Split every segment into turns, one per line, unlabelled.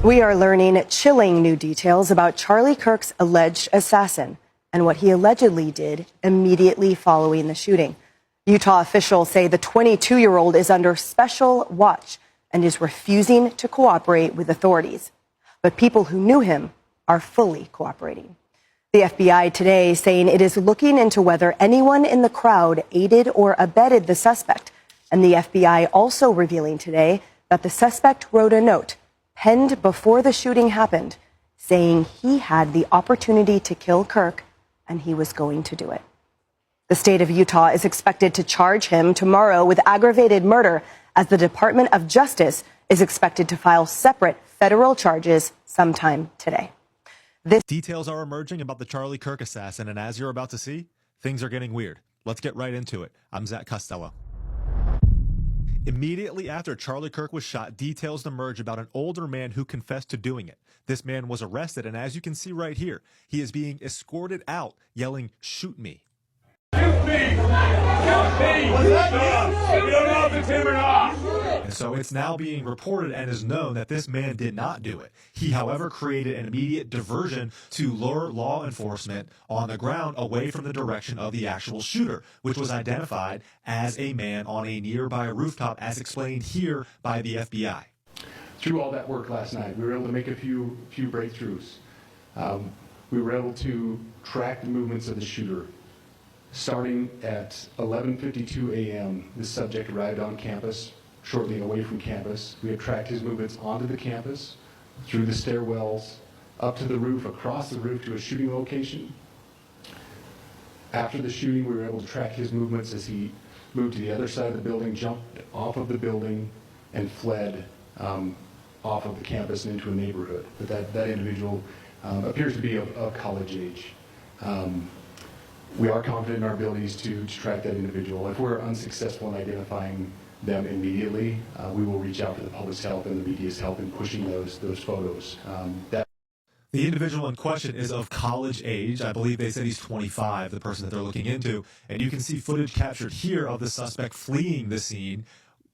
We are learning chilling new details about Charlie Kirk's alleged assassin and what he allegedly did immediately following the shooting. Utah officials say the 22-year-old is under special watch and is refusing to cooperate with authorities. But people who knew him are fully cooperating. The FBI today saying it is looking into whether anyone in the crowd aided or abetted the suspect. And the FBI also revealing today that the suspect wrote a note penned before the shooting happened, saying he had the opportunity to kill Kirk and he was going to do it. The state of Utah is expected to charge him tomorrow with aggravated murder, as the Department of Justice is expected to file separate federal charges sometime today.
Details are emerging about the Charlie Kirk assassin, and as you're about to see, things are getting weird. Let's get right into it. I'm Zach Costello. Immediately after Charlie Kirk was shot, details emerge about an older man who confessed to doing it. This man was arrested, and as you can see right here, he is being escorted out, yelling, "Shoot me."
Shoot me! Shoot me! What's that? We don't know if it's him or not.
And so it's now being reported and is known that this man did not do it. He, however, created an immediate diversion to lure law enforcement on the ground away from the direction of the actual shooter, which was identified as a man on a nearby rooftop, as explained here by the FBI.
Through all that work last night, we were able to make a few breakthroughs. We were able to track the movements of the shooter. Starting at 11:52 a.m., the subject arrived on campus, shortly away from campus. We have tracked his movements onto the campus, through the stairwells, up to the roof, across the roof to a shooting location. After the shooting, we were able to track his movements as he moved to the other side of the building, jumped off of the building, and fled off of the campus and into a neighborhood. But that individual appears to be of college age. We are confident in our abilities to track that individual. If we're unsuccessful in identifying them immediately, we will reach out for the public's help and the media's help in pushing those photos.
The individual in question is of college age. I believe they said he's 25, the person that they're looking into. And you can see footage captured here of the suspect fleeing the scene,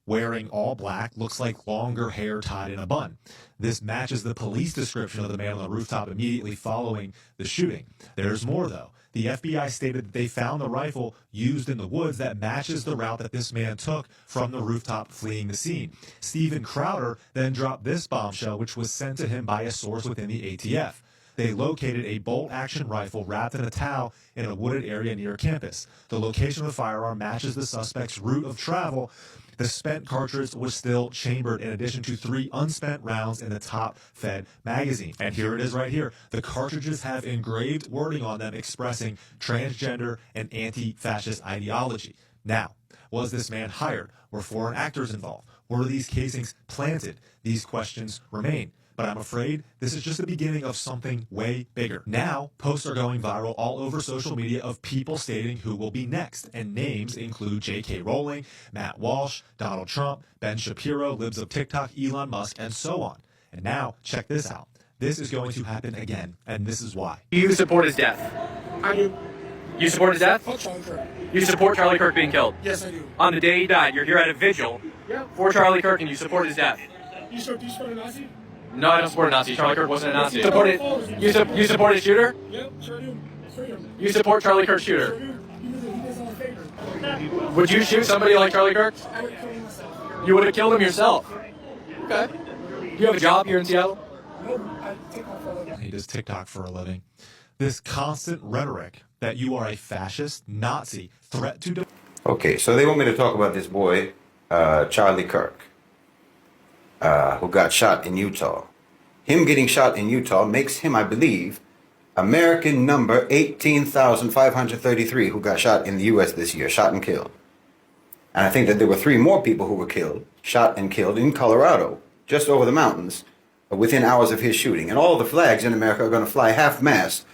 wearing all black, looks like longer hair tied in a bun. This matches the police description of the man on the rooftop immediately following the shooting. There's more, though. The FBI stated that they found the rifle used in the woods that matches the route that this man took from the rooftop fleeing the scene. Steven Crowder then dropped this bombshell, which was sent to him by a source within the ATF. They located a bolt-action rifle wrapped in a towel in a wooded area near campus. The location of the firearm matches the suspect's route of travel. The spent cartridge was still chambered in addition to 3 unspent rounds in the top-fed magazine. And here it is right here. The cartridges have engraved wording on them expressing transgender and anti-fascist ideology. Now, was this man hired? Were foreign actors involved? Were these casings planted? These questions remain. But I'm afraid this is just the beginning of something way bigger. Now, posts are going viral all over social media of people stating who will be next, and names include J.K. Rowling, Matt Walsh, Donald Trump, Ben Shapiro, libs of TikTok, Elon Musk, and so on. And now, check this out. This is going to happen again, and this is why.
You support his death?
I do.
You support his death?
Fuck Charlie Kirk.
You support Charlie Kirk being killed?
Yes, I do.
On the day he died, you're here at a vigil for Charlie Kirk, and you support his death?
You support a Nazi?
No, I don't support a Nazi. Charlie Kirk wasn't a Nazi.
You
support his shooter?
Yep, sure do. Freedom.
You support Charlie Kirk's
Sure
shooter?
do. He does all a favor.
Would you shoot somebody like Charlie Kirk?
I would kill him myself.
You would have killed him yourself. Okay. Do you have a job here in Seattle?
Nope, I take off for a living.
He does TikTok for a living. This constant rhetoric that you are a fascist, Nazi, threat to...
Okay, so they want me to talk about this boy, Charlie Kirk, who got shot in Utah. Him getting shot in Utah makes him, I believe, American number 18,533 who got shot in the U.S. this year, shot and killed. And I think that there were 3 more people who were killed, shot and killed in Colorado, just over the mountains, within hours of his shooting. And all the flags in America are going to fly half-mast,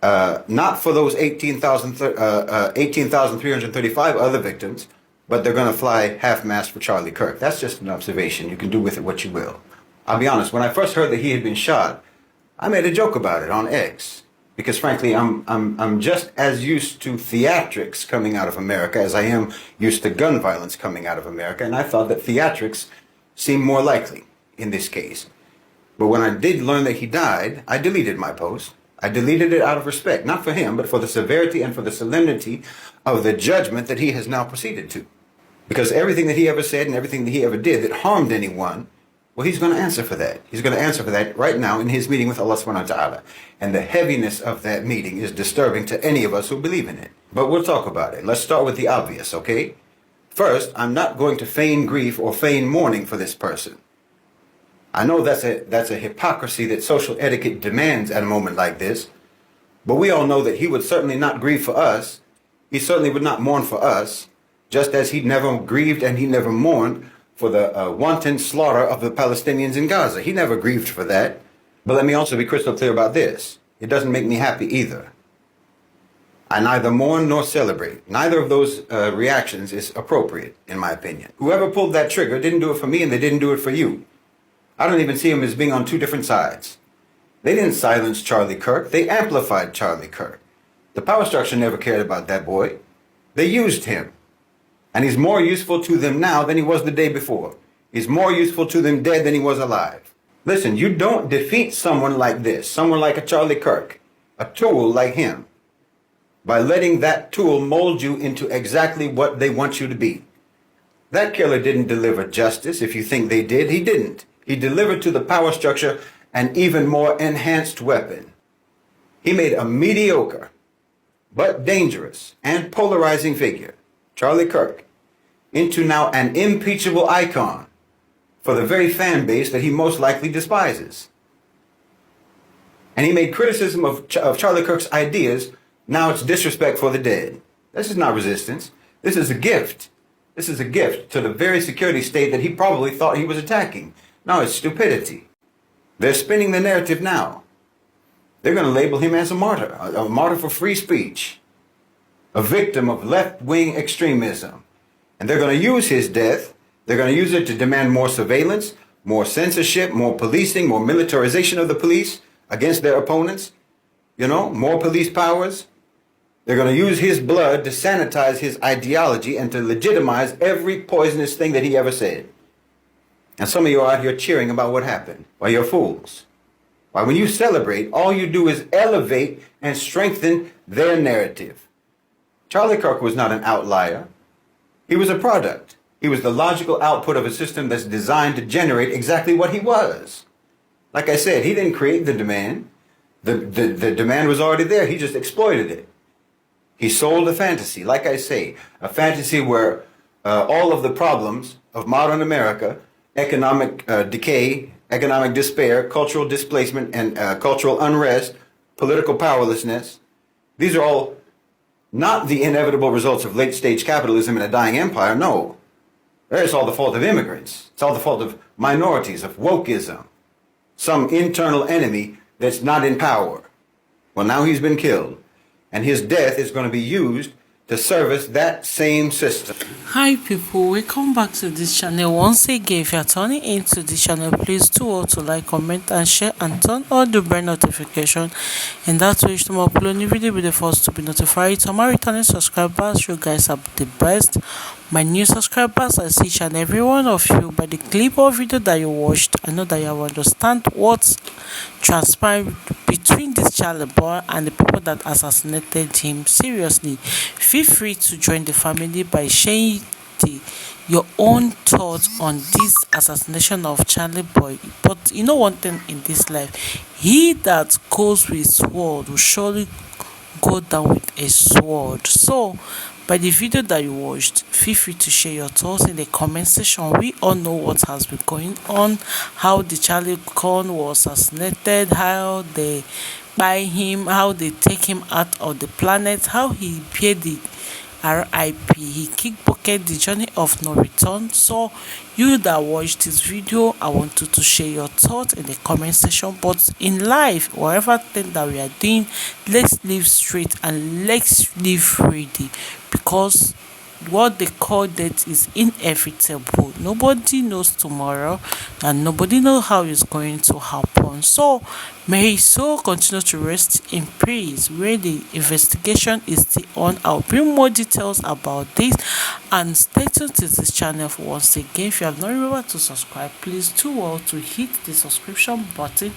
not for those 18,335 other victims, but they're going to fly half-mast for Charlie Kirk. That's just an observation. You can do with it what you will. I'll be honest, when I first heard that he had been shot, I made a joke about it on X. Because frankly, I'm just as used to theatrics coming out of America as I am used to gun violence coming out of America. And I thought that theatrics seemed more likely in this case. But when I did learn that he died, I deleted my post. I deleted it out of respect, not for him, but for the severity and for the solemnity of the judgment that he has now proceeded to. Because everything that he ever said and everything that he ever did that harmed anyone, well, he's going to answer for that. He's going to answer for that right now in his meeting with Allah subhanahu wa ta'ala. And the heaviness of that meeting is disturbing to any of us who believe in it. But we'll talk about it. Let's start with the obvious, okay? First, I'm not going to feign grief or feign mourning for this person. I know that's a hypocrisy that social etiquette demands at a moment like this, but we all know that he would certainly not grieve for us. He certainly would not mourn for us, just as he never grieved and he never mourned for the wanton slaughter of the Palestinians in Gaza. He never grieved for that. But let me also be crystal clear about this. It doesn't make me happy either. I neither mourn nor celebrate. Neither of those reactions is appropriate, in my opinion. Whoever pulled that trigger didn't do it for me and they didn't do it for you. I don't even see them as being on two different sides. They didn't silence Charlie Kirk. They amplified Charlie Kirk. The power structure never cared about that boy. They used him. And he's more useful to them now than he was the day before. He's more useful to them dead than he was alive. Listen, you don't defeat someone like this, someone like a Charlie Kirk, a tool like him, by letting that tool mold you into exactly what they want you to be. That killer didn't deliver justice. If you think they did, he didn't. He delivered to the power structure an even more enhanced weapon. He made a mediocre, but dangerous and polarizing figure, Charlie Kirk, into now an impeachable icon for the very fan base that he most likely despises. And he made criticism of Charlie Kirk's ideas. Now it's disrespect for the dead. This is not resistance. This is a gift. This is a gift to the very security state that he probably thought he was attacking. No, it's stupidity. They're spinning the narrative now. They're going to label him as a martyr for free speech, a victim of left-wing extremism. And they're going to use his death. They're going to use it to demand more surveillance, more censorship, more policing, more militarization of the police against their opponents. You know, more police powers. They're going to use his blood to sanitize his ideology and to legitimize every poisonous thing that he ever said. And some of you are out here cheering about what happened. Why, you're fools. Why, when you celebrate, all you do is elevate and strengthen their narrative. Charlie Kirk was not an outlier. He was a product. He was the logical output of a system that's designed to generate exactly what he was. Like I said, he didn't create the demand. The demand was already there. He just exploited it. He sold a fantasy, like I say, a fantasy where all of the problems of modern America, economic decay, economic despair, cultural displacement, and cultural unrest, political powerlessness, these are all not the inevitable results of late-stage capitalism and a dying empire. No. It's all the fault of immigrants. It's all the fault of minorities, of wokeism. Some internal enemy that's not in power. Well, now he's been killed. And his death is going to be used to service that same system.
Hi people, welcome back to this channel. Once again, if you are turning into this channel, please do all to like, comment and share and turn on the bell notification, and that way each time I upload new video will be the first to be notified. To my returning subscribers, you guys are the best. My new subscribers, I see each and every one of you by the clip or video that you watched. I know that you have understand what's transpired between this Charlie boy and the people that assassinated him. Seriously, feel free to join the family by sharing your own thoughts on this assassination of Charlie boy. But you know one thing in this life, he that goes with sword will surely go down with a sword. So by the video that you watched, feel free to share your thoughts in the comment section. We all know what has been going on, how the Charlie Con was assassinated, how they buy him, how they take him out of the planet, how he paid the RIP, he kickbooted the journey of no return. So you that watched this video, I want you to share your thoughts in the comment section. But in life, whatever thing that we are doing, let's live straight and let's live ready, because what they call death is inevitable. Nobody knows tomorrow, and nobody knows how it's going to happen. So may his soul continue to rest in peace. Where the investigation is still on, I'll bring more details about this. And stay tuned to this channel for once again. If you have not remembered to subscribe, please do well to hit the subscription button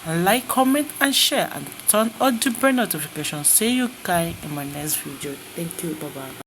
and like, comment, and share, and turn on the bell notifications. See you guys in my next video. Thank you. Bye bye.